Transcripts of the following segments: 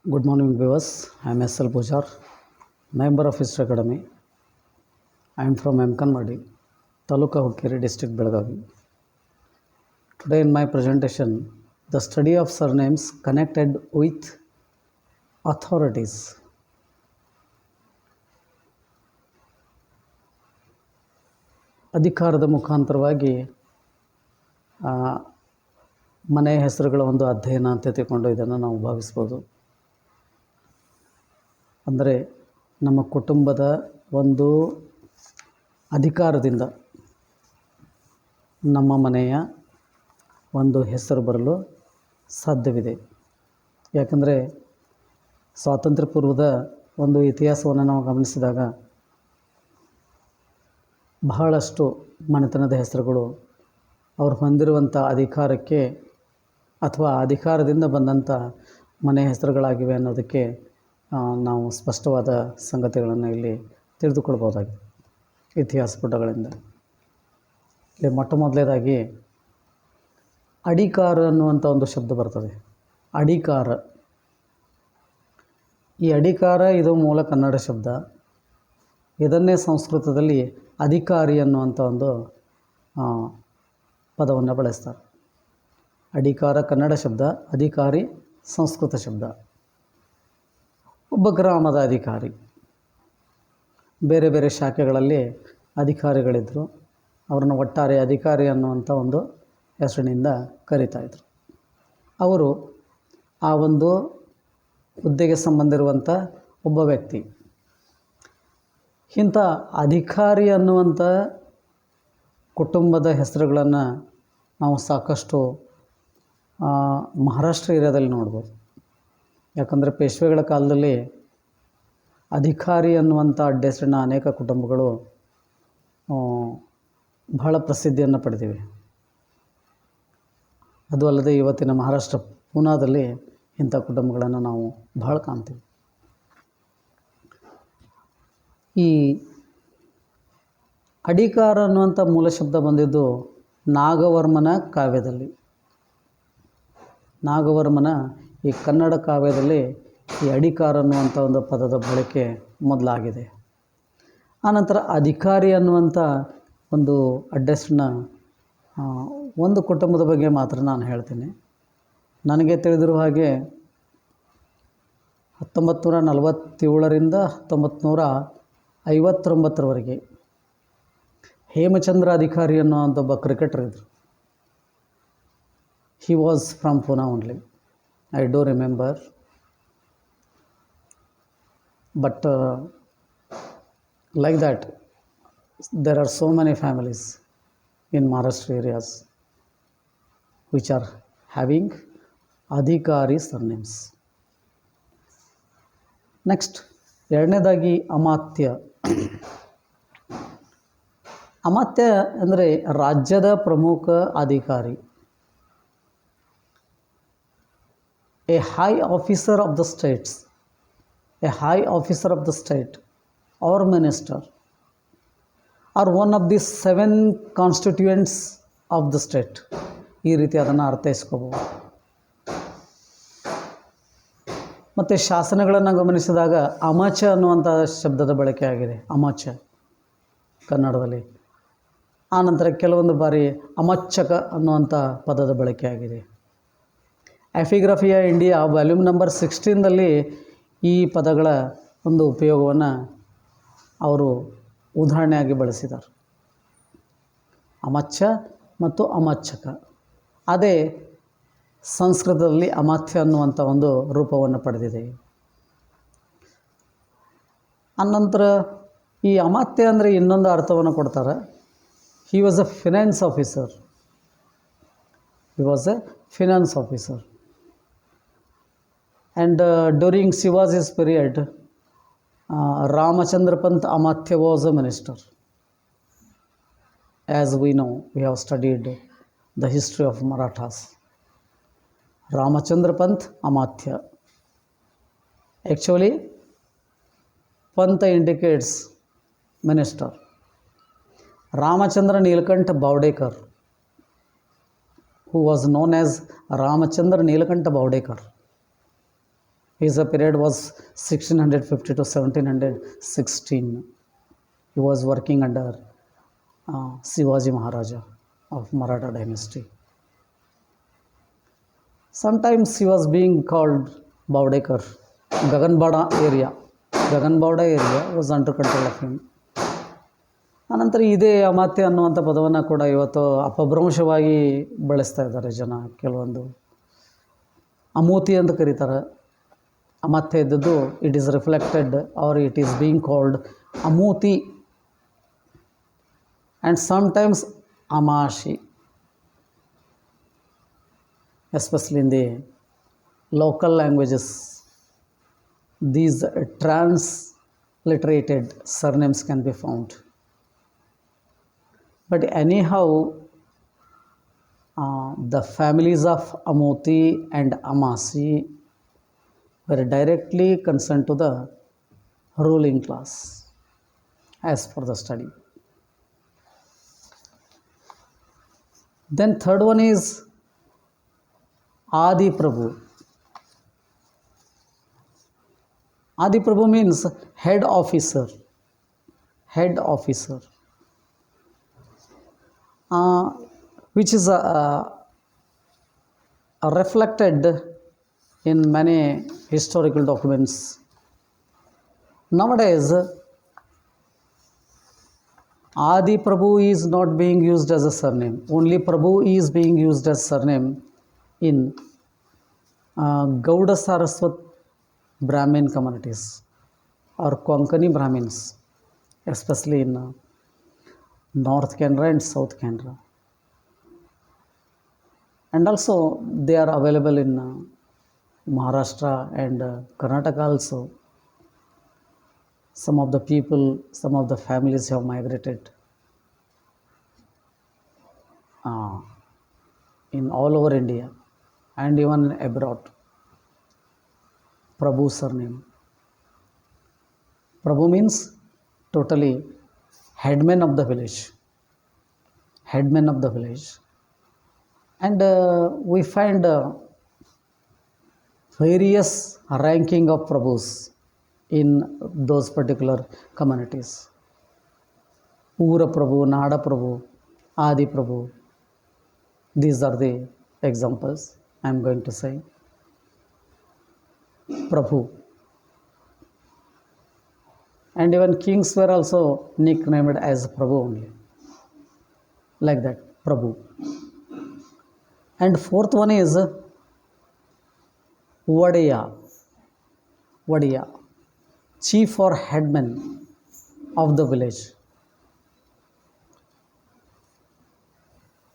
Good morning, viewers. I am S. L. Pujar, member of History Academy. I am from Emkanmadi, Taluka Hukkeri district, Belagavi. Today in my presentation, the study of surnames connected with authorities. ಅಧಿಕಾರದ ಮುಖಾಂತರವಾಗಿ ಮನೆ ಹೆಸರುಗಳ ಒಂದು ಅಧ್ಯಯನ ಅಂತ ತಿಳ್ಕೊಂಡು ಇದನ್ನು ನಾವು ಭಾವಿಸ್ಬೋದು. ಅಂದರೆ ನಮ್ಮ ಕುಟುಂಬದ ಒಂದು ಅಧಿಕಾರದಿಂದ ನಮ್ಮ ಮನೆಯ ಒಂದು ಹೆಸರು ಬರಲು ಸಾಧ್ಯವಿದೆ. ಯಾಕಂದರೆ ಸ್ವಾತಂತ್ರ್ಯ ಪೂರ್ವದ ಒಂದು ಇತಿಹಾಸವನ್ನು ನಾವು ಗಮನಿಸಿದಾಗ ಬಹಳಷ್ಟು ಮನೆತನದ ಹೆಸರುಗಳು ಅವರು ಹೊಂದಿರುವಂಥ ಅಧಿಕಾರಕ್ಕೆ ಅಥವಾ ಅಧಿಕಾರದಿಂದ ಬಂದಂಥ ಮನೆ ಹೆಸರುಗಳಾಗಿವೆ ಅನ್ನೋದಕ್ಕೆ ನಾವು ಸ್ಪಷ್ಟವಾದ ಸಂಗತಿಗಳನ್ನು ಇಲ್ಲಿ ತಿಳಿದುಕೊಳ್ಬೋದಾಗಿದೆ ಇತಿಹಾಸ ಪುಟಗಳಿಂದ. ಇಲ್ಲಿ ಮೊಟ್ಟ ಮೊದಲನೇದಾಗಿ ಅಡಿಕಾರ ಅನ್ನುವಂಥ ಒಂದು ಶಬ್ದ ಬರ್ತದೆ. ಅಡಿಕಾರ, ಈ ಅಡಿಕಾರ ಇದು ಮೂಲ ಕನ್ನಡ ಶಬ್ದ. ಇದನ್ನೇ ಸಂಸ್ಕೃತದಲ್ಲಿ ಅಧಿಕಾರಿ ಅನ್ನುವಂಥ ಒಂದು ಪದವನ್ನು ಬಳಸ್ತಾರೆ. ಅಡಿಕಾರ ಕನ್ನಡ ಶಬ್ದ, ಅಧಿಕಾರಿ ಸಂಸ್ಕೃತ ಶಬ್ದ. ಒಬ್ಬ ಗ್ರಾಮದ ಅಧಿಕಾರಿ, ಬೇರೆ ಬೇರೆ ಶಾಖೆಗಳಲ್ಲಿ ಅಧಿಕಾರಿಗಳಿದ್ದರು. ಅವ್ರನ್ನ ಒಟ್ಟಾರೆ ಅಧಿಕಾರಿ ಅನ್ನುವಂಥ ಒಂದು ಹೆಸರಿನಿಂದ ಕರೀತಾಯಿದ್ರು. ಅವರು ಆ ಒಂದು ಹುದ್ದೆಗೆ ಸಂಬಂಧಿರುವಂಥ ಒಬ್ಬ ವ್ಯಕ್ತಿ. ಇಂಥ ಅಧಿಕಾರಿ ಅನ್ನುವಂಥ ಕುಟುಂಬದ ಹೆಸರುಗಳನ್ನು ನಾವು ಸಾಕಷ್ಟು ಮಹಾರಾಷ್ಟ್ರ ಏರಿಯಾದಲ್ಲಿ ನೋಡ್ಬೋದು. ಯಾಕಂದರೆ ಪೇಶ್ವೆಗಳ ಕಾಲದಲ್ಲಿ ಅಧಿಕಾರಿ ಅನ್ನುವಂಥ ಅಡ್ಡೆಸರಿನ ಅನೇಕ ಕುಟುಂಬಗಳು ಬಹಳ ಪ್ರಸಿದ್ಧಿಯನ್ನು ಪಡೆದಿವೆ. ಅದು ಅಲ್ಲದೆ ಇವತ್ತಿನ ಮಹಾರಾಷ್ಟ್ರ ಪೂನಾದಲ್ಲಿ ಇಂಥ ಕುಟುಂಬಗಳನ್ನು ನಾವು ಬಹಳ ಕಾಣ್ತೀವಿ. ಈ ಅಡಿಕಾರ ಅನ್ನುವಂಥ ಮೂಲ ಶಬ್ದ ಬಂದಿದ್ದು ನಾಗವರ್ಮನ ಕಾವ್ಯದಲ್ಲಿ. ನಾಗವರ್ಮನ ಈ ಕನ್ನಡ ಕಾವ್ಯದಲ್ಲಿ ಈ ಅಡಿಕಾರ ಅನ್ನುವಂಥ ಒಂದು ಪದದ ಬಳಕೆ ಮೊದಲಾಗಿದೆ. ಆನಂತರ ಅಧಿಕಾರಿ ಅನ್ನುವಂಥ ಒಂದು ಅಡ್ರೆಸ್ನ ಒಂದು ಕುಟುಂಬದ ಬಗ್ಗೆ ಮಾತ್ರ ನಾನು ಹೇಳ್ತೀನಿ. ನನಗೆ ತಿಳಿದಿರುವ ಹಾಗೆ 1947ರಿಂದ 1959ರವರೆಗೆ ಹೇಮಚಂದ್ರ ಅಧಿಕಾರಿ ಅನ್ನುವಂಥ ಒಬ್ಬ ಕ್ರಿಕೆಟರ್ ಇದ್ದರು. He was from Poona only. I do remember. But like that, there are so many families in Maharashtra areas which are having adhikari surnames. Next, ಎರಡನೇದಾಗಿ ಅಮಾತ್ಯ. ಅಮಾತ್ಯ ಅಂದರೆ ರಾಜ್ಯದ ಪ್ರಮುಖ ಅಧಿಕಾರಿ. A high officer of the states, a high officer of the state or minister or one of the 7 constituents of the state. ಈ ರೀತಿ ಅದನ್ನು ಅರ್ಥೈಸ್ಕೋಬೋದು. ಮತ್ತು ಶಾಸನಗಳನ್ನು ಗಮನಿಸಿದಾಗ ಅಮಾಚ ಅನ್ನುವಂಥ ಶಬ್ದದ ಬಳಕೆ ಆಗಿದೆ. ಅಮಾಚ ಕನ್ನಡದಲ್ಲಿ. ಆನಂತರ ಕೆಲವೊಂದು ಬಾರಿ ಅಮಚ್ಚಕ ಅನ್ನುವಂಥ ಪದದ ಬಳಕೆ ಆಗಿದೆ. ಎಫಿಗ್ರಫಿಯಾ ಇಂಡಿಯಾ ವಾಲ್ಯೂಮ್ ನಂಬರ್ 16ದಲ್ಲಿ ಈ ಪದಗಳ ಒಂದು ಉಪಯೋಗವನ್ನು ಅವರು ಉದಾಹರಣೆಯಾಗಿ ಬಳಸಿದ್ದಾರೆ. ಅಮಚ್ಚ ಮತ್ತು ಅಮಚ್ಚಕ. ಅದೇ ಸಂಸ್ಕೃತದಲ್ಲಿ ಅಮಾತ್ಯ ಅನ್ನುವಂಥ ಒಂದು ರೂಪವನ್ನು ಪಡೆದಿದೆ. ಅನಂತರ ಈ ಅಮಾತ್ಯ ಅಂದರೆ ಇನ್ನೊಂದು ಅರ್ಥವನ್ನು ಕೊಡ್ತಾರೆ. He was a finance officer. He was a finance officer. And during Shivaji's period Ramchandra Pant Amatya was a minister. As we know, we have studied the history of Marathas. Ramchandra Pant Amatya. Actually, Panta indicates minister. Ramachandra Nilakanta Bavdekar, who was known as Ramachandra Nilakanta Bavdekar, His period was 1650 to 1716. He was working under Shivaji Maharaja of Maratha dynasty. Sometimes he was being called Baudekar. Gaganbada area. Gaganbada area was under control of him. ಅನಂತರ ಇದೇ ಅಮಾತ್ಯ ಅನ್ನುವಂಥ ಪದವನ್ನು ಕೂಡ ಇವತ್ತು ಅಪಭ್ರಂಶವಾಗಿ ಬಳಸ್ತಾ ಇದ್ದಾರೆ ಜನ. ಕೆಲವೊಂದು ಅಮೂತಿ ಅಂತ ಕರೀತಾರೆ. ಅಮಾತ್ಯ ಇದ್ದದ್ದು it is reflected or it is being called Amuti and sometimes Amashi, especially in the local languages. These transliterated surnames can be found. But anyhow, the families of Amuti and Amasi were directly concerned to the ruling class as for the study. Then third one is Adi Prabhu. Adi Prabhu means head officer. Head officer. Which is reflected in many historical documents. Nowadays, Adi Prabhu is not being used as a surname. Only Prabhu is being used as surname in Gauda Saraswat Brahmin communities or Konkani Brahmins, especially in North Canara and South Canara. And also they are available in Maharashtra and Karnataka also. Some of the people, some of the families have migrated in all over India and even abroad. Prabhu surname. Prabhu means totally headman of the village. Headman of the village. And we find various ranking of Prabhus in those particular communities. Pura Prabhu, Nada Prabhu, Adi Prabhu. These are the examples I am going to say. Prabhu. And even kings were also nicknamed as Prabhu only. Like that, Prabhu. And fourth one is Vadiya. Vadiya. Chief or headman of the village.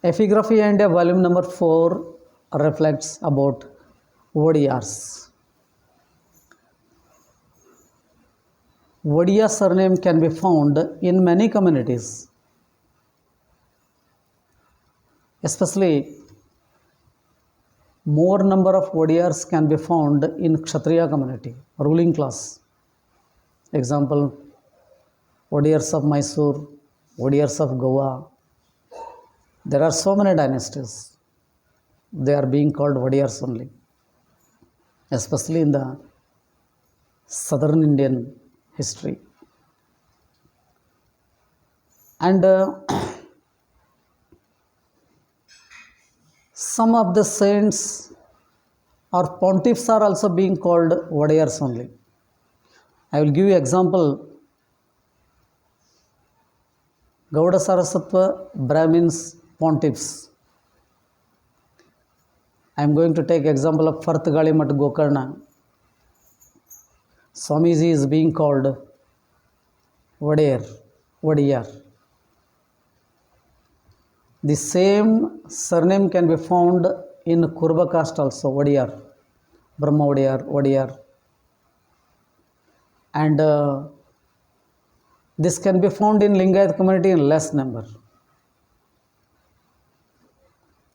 Epigraphy and volume number 4 reflects about Vadiyas. Vadiya surname can be found in many communities, especially more number of Vadiyars can be found in Kshatriya community, ruling class. Example, Vadiyars of Mysore, Vadiyars of Goa. There are so many dynasties. They are being called Vadiyars only, especially in the southern Indian history. And some of the saints or pontiffs are also being called Vadiyars only. I will give you example. Gauda Saraswatva Brahmins pontiffs. I am going to take example of Fartgali Mat Gokarna. Swamiji is being called Vadiyar. The same surname can be found in Kurba caste also, Vadiyar, Brahma Vadiyar. And this can be found in Lingayat community in less number.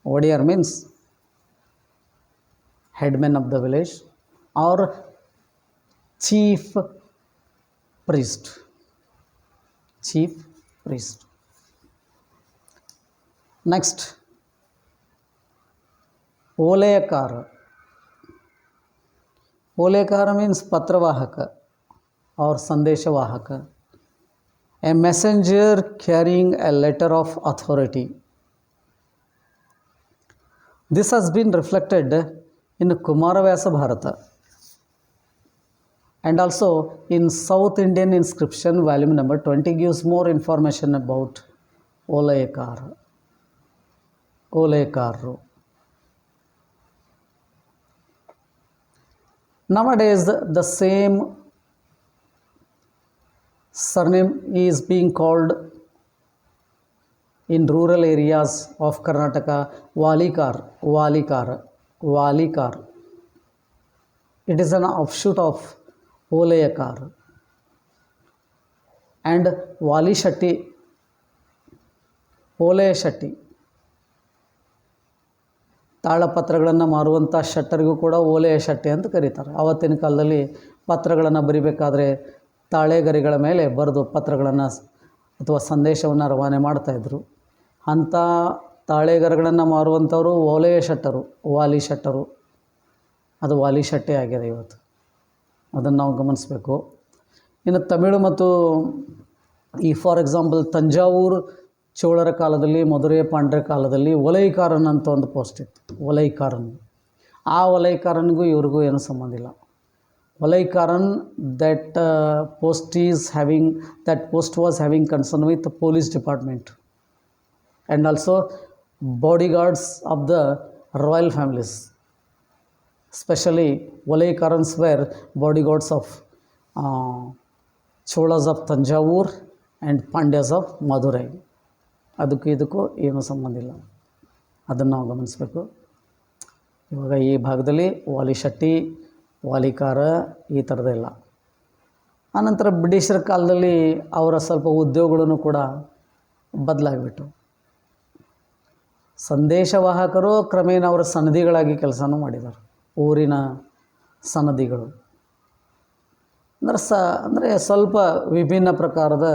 Vadiyar means headman of the village or chief priest. Chief priest. Next, Olayakar. Olekara means Patravahaka or Sandeshavahaka, a messenger carrying a letter of authority. This has been reflected in Kumaravasa Bharata and also in South Indian inscription volume number 20 gives more information about Olekara. Olekaru. Nowadays, the same surname is being called in rural areas of Karnataka Walikar. It is an offshoot of Olekar. And Wali Shetty, Ole Shetty. ತಾಳಪತ್ರಗಳನ್ನು ಮಾರುವಂಥ ಶಟ್ಟರಿಗೂ ಕೂಡ ಓಲೆಯ ಶೆಟ್ಟಿ ಅಂತ ಕರೀತಾರೆ. ಆವತ್ತಿನ ಕಾಲದಲ್ಲಿ ಪತ್ರಗಳನ್ನು ಬರಿಬೇಕಾದ್ರೆ ತಾಳೆಗರಿಗಳ ಮೇಲೆ ಬರೆದು ಪತ್ರಗಳನ್ನು ಅಥವಾ ಸಂದೇಶವನ್ನು ರವಾನೆ ಮಾಡ್ತಾಯಿದ್ರು. ಅಂಥ ತಾಳೆಗರಿಗಳನ್ನು ಮಾರುವಂಥವರು ಓಲೆಯ ಶೆಟ್ಟರು, ವಾಲಿ ಶೆಟ್ಟರು. ಅದು ವಾಲಿ ಶೆಟ್ಟಿ ಆಗಿದೆ ಇವತ್ತು. ಅದನ್ನು ನಾವು ಗಮನಿಸಬೇಕು. ಇನ್ನು ತಮಿಳು ಮತ್ತು ಫಾರ್ ಎಕ್ಸಾಂಪಲ್ ತಂಜಾವೂರು ಚೋಳರ ಕಾಲದಲ್ಲಿ, ಮಧುರೈ ಪಾಂಡ್ಯರ ಕಾಲದಲ್ಲಿ ಒಲೈಕಾರನ್ ಅಂತ ಒಂದು ಪೋಸ್ಟ್ ಇತ್ತು. ಒಲೈಕಾರನ್, ಆ ಒಲೈಕಾರನ್ಗೂ ಇವ್ರಿಗೂ ಏನೂ ಸಂಬಂಧ ಇಲ್ಲ. ಒಲೈಕಾರನ್ that post was having concern with the police department and also bodyguards of the royal families. Especially Olaikarans were bodyguards of Cholas of Tanjavur and Pandyas of Madurai. ಅದಕ್ಕೂ ಇದಕ್ಕೂ ಏನೂ ಸಂಬಂಧ ಇಲ್ಲ. ಅದನ್ನು ನಾವು ಗಮನಿಸಬೇಕು. ಇವಾಗ ಈ ಭಾಗದಲ್ಲಿ ವಾಲಿ ಶೆಟ್ಟಿ, ವಾಲಿಕಾರ ಈ ಥರದ್ದೆಲ್ಲ. ಆನಂತರ ಬ್ರಿಟಿಷರ ಕಾಲದಲ್ಲಿ ಅವರ ಸ್ವಲ್ಪ ಉದ್ಯೋಗಗಳನ್ನು ಕೂಡ ಬದಲಾಗಿಬಿಟ್ಟು ಸಂದೇಶವಾಹಕರು ಕ್ರಮೇಣ ಅವರ ಸನದಿಗಳಾಗಿ ಕೆಲಸನೂ ಮಾಡಿದ್ದಾರೆ. ಊರಿನ ಸನದಿಗಳು ಅಂದರೆ ಸ್ವಲ್ಪ ವಿಭಿನ್ನ ಪ್ರಕಾರದ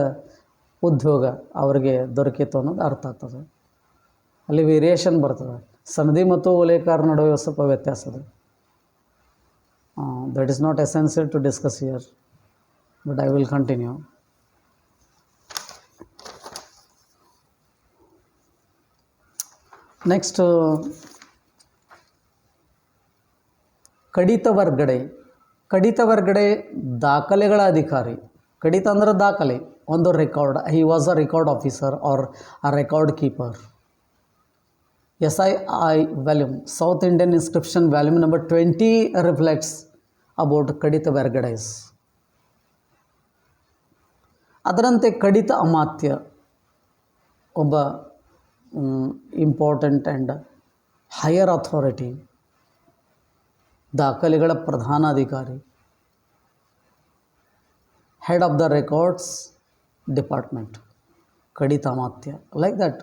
ಉದ್ಯೋಗ ಅವರಿಗೆ ದೊರಕಿತು ಅನ್ನೋದು ಅರ್ಥ ಆಗ್ತದೆ. ಅಲ್ಲಿ ವೇರಿಯೇಷನ್ ಬರ್ತದೆ. ಸನದಿ ಮತ್ತು ಓಲೆಕಾರ ನಡುವೆ ಸ್ವಲ್ಪ ವ್ಯತ್ಯಾಸ ಇದೆ. That is not essential to discuss here, but I will continue. Next, ಕಡಿತ ವರ್ಗಡೆ. ಕಡಿತ ವರ್ಗಡೆ ದಾಖಲೆಗಳ ಅಧಿಕಾರಿ. ಕಡಿತ ಅಂದರೆ ದಾಖಲೆ, ಒಂದು record. He was a record officer or a record keeper. SII volume, South Indian inscription volume number 20 reflects about ಕಡಿತ ವರ್ಗಡೆಸ್. ಅದರಂತೆ ಕಡಿತ ಅಮಾತ್ಯ ಒಬ್ಬ ಇಂಪಾರ್ಟೆಂಟ್ ಆ್ಯಂಡ್ ಹೈಯರ್ ಅಥಾರಿಟಿ, ದಾಖಲೆಗಳ ಪ್ರಧಾನ ಅಧಿಕಾರಿ, head of the records department, ಕಡಿತ ಅಮಾತ್ಯ, ಲೈಕ್ ದಟ್.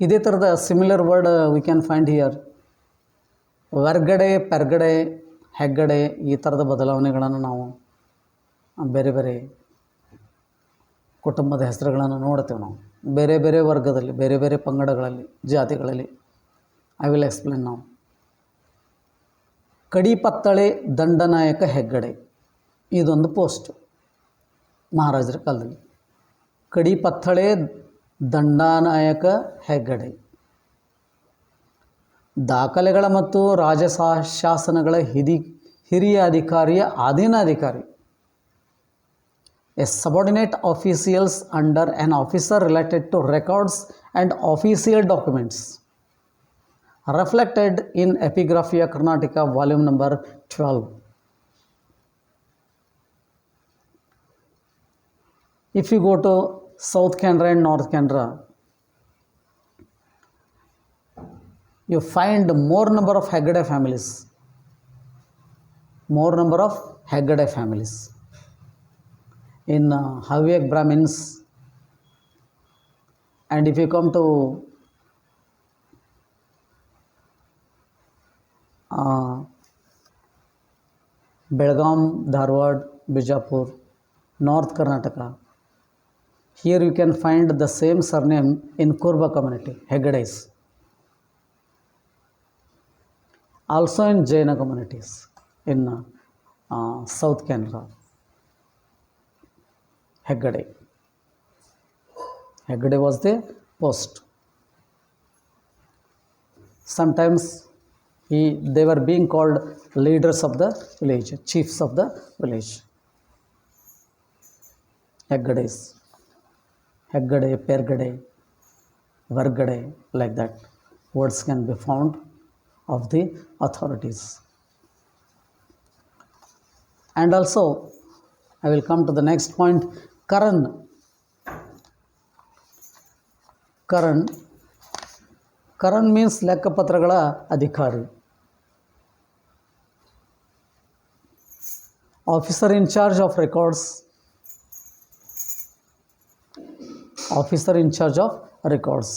ಇದೇ ಥರದ similar word we can find here. Vargade, Pergade, Heggade ಈ ಥರದ ಬದಲಾವಣೆಗಳನ್ನು ನಾವು ಬೇರೆ ಬೇರೆ ಕುಟುಂಬದ ಹೆಸರುಗಳನ್ನು ನೋಡ್ತೇವೆ. ನಾವು ಬೇರೆ ಬೇರೆ ವರ್ಗದಲ್ಲಿ, ಬೇರೆ ಬೇರೆ ಪಂಗಡಗಳಲ್ಲಿ, ಜಾತಿಗಳಲ್ಲಿ. ಐ ವಿಲ್ ಎಕ್ಸ್ಪ್ಲೇನ್ ನಾವು. ಕಡಿಪತ್ತಳೆ ದಂಡನಾಯಕ ಹೆಗ್ಗಡೆ, ಇದೊಂದು ಪೋಸ್ಟ್ ಮಹಾರಾಜರ ಕಾಲದಲ್ಲಿ. ಕಡಿಪತ್ತಳೆ ದಂಡನಾಯಕ ಹೆಗ್ಗಡೆ ದಾಖಲೆಗಳ ಮತ್ತು ರಾಜಶಾಸನಗಳ ಹಿರಿಯ ಅಧಿಕಾರಿಯ ಅಧೀನಾಧಿಕಾರಿ. A subordinate officials under an officer related to records and official documents reflected in Epigraphia Karnataka volume number 12. If you go to South Canara and North Canara, you find more number of Heggade families. More number of Heggade families. In Havyak Brahmins, and if you come to Belgaum, Dharwad, Bijapur, North Karnataka. Here you can find the same surname in Kurba community, Heggades. Also in Jaina communities. in South Canara. Heggade was the post. Sometimes they were being called leaders of the village, chiefs of the village. Heggades, Heggade, Pergade, Vargade, like that. Words can be found of the authorities. And also, I will come to the next point, Karan. Karan means ಲೆಕ್ಕಪತ್ರಗಳ ಅಧಿಕಾರಿ. Officer in charge of records. Officer in charge of records.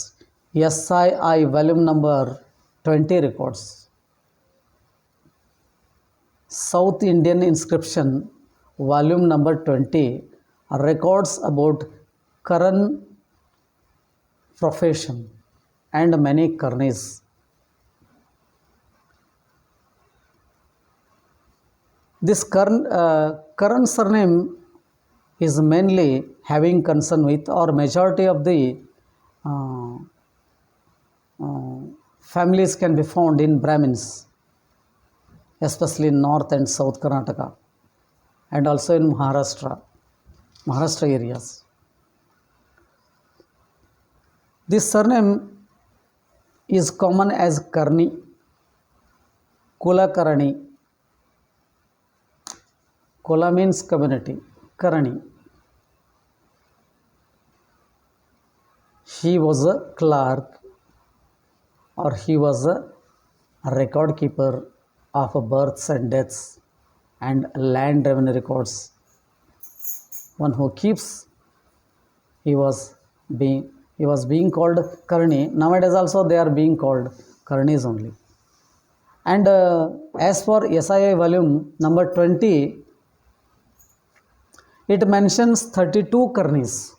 SII volume number 20 records. South Indian inscription volume number 20 records about Karan profession and many Karnis. This Karan surname is mainly having concern with, or majority of the families can be found in Brahmins, especially in North and South Karnataka, and also in Maharashtra areas. This surname is common as Karni, Kulakarani. Kula means community, Karani. He was a clerk, or he was a record keeper of births and deaths and land revenue records. One who keeps, he was being called Karni. Nowadays also they are being called Karnis only. And as for SII volume number 20, it mentions 32 Karnis.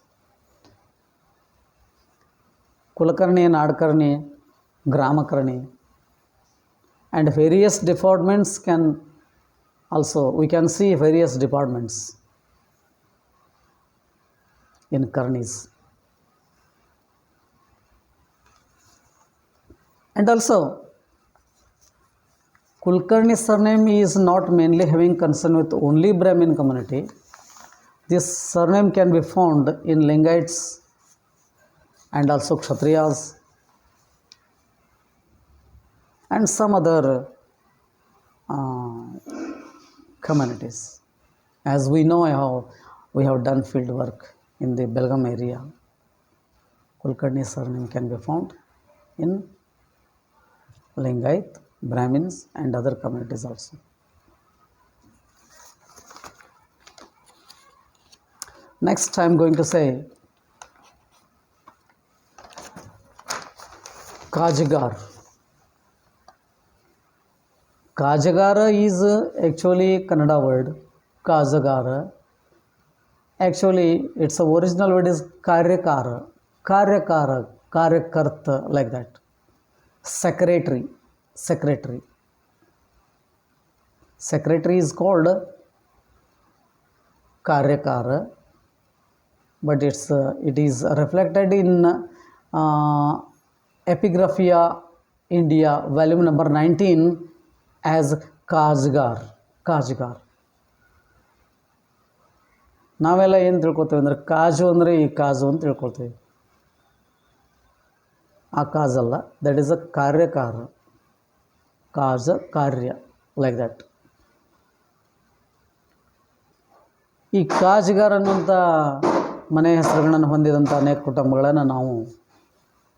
Kulakarni, Nadkarni, Gramakarni, and various departments can also, we can see various departments in Karnis. And also, Kulkarni surname is not mainly having concern with only Brahmin community. This surname can be found in Lingaits and also Kshatriyas and some other communities. As we know how we have done field work in the Belgaum area, Kulkarni surname can be found in Lingait, Brahmins and other communities also. Next I am going to say Kajagar. Kajagara is actually Kannada word. Kajagara. Actually, its original word is Karyakara. Karyakara, Karyakarta, like that. Secretary. Secretary is called Karyakara, but it is reflected in Epigraphia India volume number 19 as Kajgar. ನಾವೆಲ್ಲ ಏನು ತಿಳ್ಕೊತೀವಿ ಅಂದರೆ ಕಾಜು ಅಂದರೆ ಈ ಕಾಜು ಅಂತ ತಿಳ್ಕೊಳ್ತೀವಿ. ಆ ಕಾಜಲ್ಲ, that is a ಕಾರ್ಯಕಾರ. Khaja ಕಾರ್ಯ, like that. ಈ ಕಾಜ್ಗಾರ್ ಅನ್ನುವಂಥ ಮನೆ ಹೆಸರುಗಳನ್ನು ಹೊಂದಿದಂಥ ಅನೇಕ ಕುಟುಂಬಗಳನ್ನು ನಾವು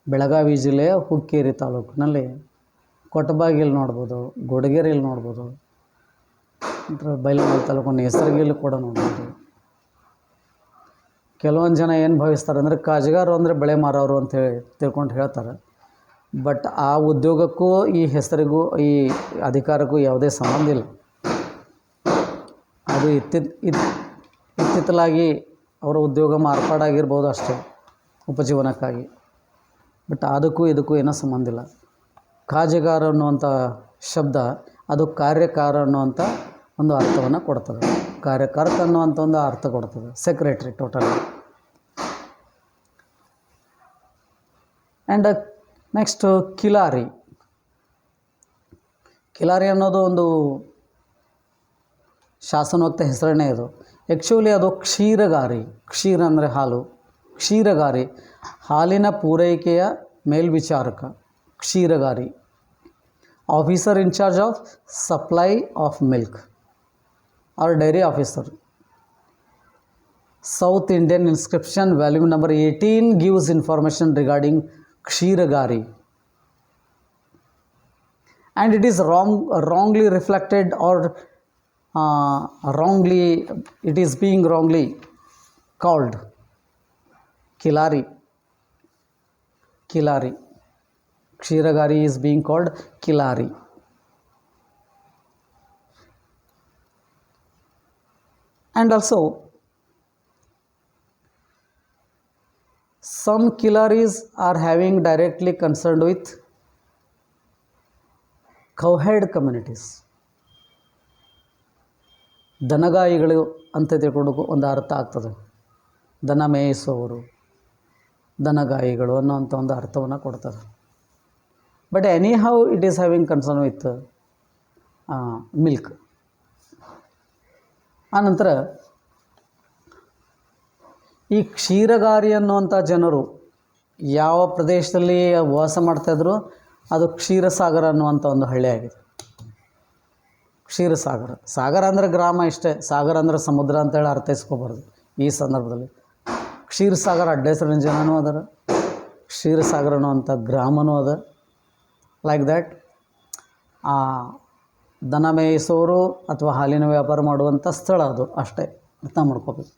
ಬೆಳಗಾವಿ ಜಿಲ್ಲೆಯ ಹುಕ್ಕೇರಿ ತಾಲೂಕಿನಲ್ಲಿ ಕೊಟಬಾಗಿಲು ನೋಡ್ಬೋದು, ಗೊಡಗೇರಿಯಲ್ಲಿ ನೋಡ್ಬೋದು, ನಂತರ ಬೈಲಹೊಂಗಲ ತಾಲೂಕಿನ ಹೆಸರಿಗೆಯಲ್ಲಿ ಕೂಡ ನೋಡ್ಬೋದು. ಕೆಲವೊಂದು ಜನ ಏನು ಭಾವಿಸ್ತಾರೆ ಅಂದರೆ ಕಾಜ್ಗಾರು ಅಂದರೆ ಬೆಳೆ ಮಾರೋರು ಅಂತೇಳಿ ತಿಳ್ಕೊಂಡು ಹೇಳ್ತಾರೆ. ಬಟ್ ಆ ಉದ್ಯೋಗಕ್ಕೂ ಈ ಹೆಸರಿಗೂ ಈ ಅಧಿಕಾರಕ್ಕೂ ಯಾವುದೇ ಸಂಬಂಧ ಇಲ್ಲ. ಅದು ಇತ್ತಿತ್ತಲಾಗಿ ಅವರ ಉದ್ಯೋಗ ಮಾರ್ಪಾಡಾಗಿರ್ಬೋದು ಅಷ್ಟೇ, ಉಪಜೀವನಕ್ಕಾಗಿ. ಬಟ್ ಅದಕ್ಕೂ ಇದಕ್ಕೂ ಏನೋ ಸಂಬಂಧ ಇಲ್ಲ. ಕಾಜಗಾರ ಅನ್ನುವಂಥ ಶಬ್ದ ಅದು ಕಾರ್ಯಕಾರ ಅನ್ನುವಂಥ ಒಂದು ಅರ್ಥವನ್ನು ಕೊಡ್ತದೆ. ಕಾರ್ಯಕರ್ತ ಅನ್ನುವಂಥ ಒಂದು ಅರ್ಥ ಕೊಡ್ತದೆ. Secretary totally. ಆ್ಯಂಡ್ ನೆಕ್ಸ್ಟ್ ಕಿಲಾರಿ. ಕಿಲಾರಿ ಅನ್ನೋದು ಒಂದು ಶಾಸನೋಕ್ತ ಹೆಸರನ್ನೇ ಇದು. ಆ್ಯಕ್ಚುಲಿ ಅದು ಕ್ಷೀರಗಾರಿ. ಕ್ಷೀರ ಅಂದರೆ ಹಾಲು. ಕ್ಷೀರಗಾರಿ, ಹಾಲಿನ ಪೂರೈಕೆಯ ಮೇಲ್ವಿಚಾರಕ. ಕ್ಷೀರಗಾರಿ. Officer in charge of supply of milk or dairy officer. South Indian inscription volume number 18 gives information regarding ಕ್ಷೀರಗಾರಿ. And it is wrongly reflected or it is being wrongly called Kilari. Kilari. Ksheeragari is being called Kilari. And also some Kilaris are having directly concerned with cowherd communities. ದನಗಾಯಿಗಳು ಅಂತ ತಿಳ್ಕೊಂಡು ಒಂದು ಅರ್ಥ ಆಗ್ತದೆ. ದನ ಮೇಯಿಸುವವರು, ದನಗಾಯಿಗಳು ಅನ್ನೋಂಥ ಒಂದು ಅರ್ಥವನ್ನು ಕೊಡ್ತದೆ. But any how it is having concern with milk. ಆನಂತರ ಈ ಕ್ಷೀರಗಾರಿ ಅನ್ನುವಂಥ ಜನರು ಯಾವ ಪ್ರದೇಶದಲ್ಲಿ ವಾಸ ಮಾಡ್ತಾಯಿದ್ರು ಅದು ಕ್ಷೀರಸಾಗರ ಅನ್ನುವಂಥ ಒಂದು ಹಳ್ಳಿಯಾಗಿದೆ. ಕ್ಷೀರಸಾಗರ. ಸಾಗರ ಅಂದರೆ ಗ್ರಾಮ ಇಷ್ಟೇ, ಸಾಗರ ಅಂದರೆ ಸಮುದ್ರ ಅಂತೇಳಿ ಅರ್ಥೈಸ್ಕೋಬಾರ್ದು ಈ ಸಂದರ್ಭದಲ್ಲಿ. ಕ್ಷೀರಸಾಗರ ಅಡ್ಡ ಹೆಸರಿನ ಜನನೂ ಅದರ, ಕ್ಷೀರಸಾಗರ ಅನ್ನುವಂಥ ಗ್ರಾಮನೂ ಅದ. ಲೈಕ್ ದ್ಯಾಟ್ ದನ ಮೇಯಿಸೋರು ಅಥವಾ ಹಾಲಿನ ವ್ಯಾಪಾರ ಮಾಡುವಂಥ ಸ್ಥಳ ಅದು ಅಷ್ಟೇ, ಅರ್ಥ ಮಾಡ್ಕೋಬೇಕು.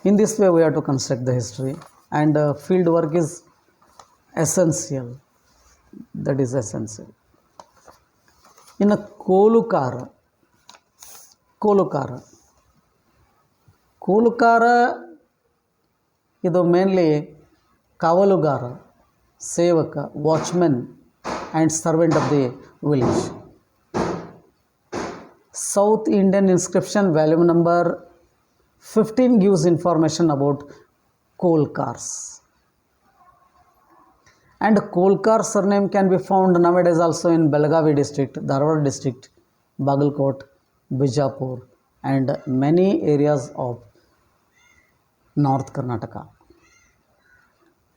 In this way we have to construct the history, and field work is essential. That is essential. ಇನ್ನು ಕೋಲುಕಾರ. ಕೋಲುಕಾರ ಕೋಲುಕಾರ ಇದು ಮೇನ್ಲಿ ಕಾವಲುಗಾರ, ಸೇವಕ, watchmen and servant of the village. South Indian inscription volume number 15 gives information about coal cars. And coal car surname can be found nowadays also in Belagavi district, Dharwad district, Bagalkot, Bijapur and many areas of North Karnataka.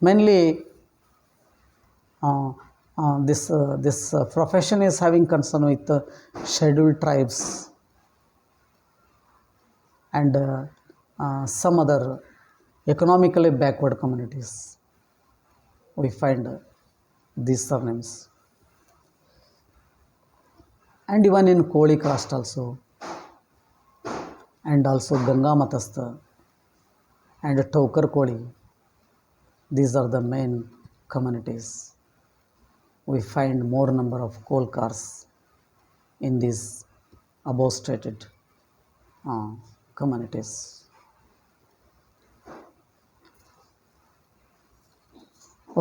Mainly this profession is having concern with scheduled tribes and some other economically backward communities. We find these surnames. And even in Koli caste also, and also Ganga Matastha and Tokar Koli. These are the main communities. We find more number of coal cars in these above stated communities.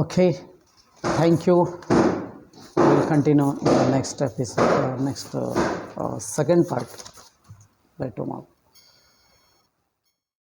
Okay, thank you. We will continue in the next episode, next second part by tomorrow.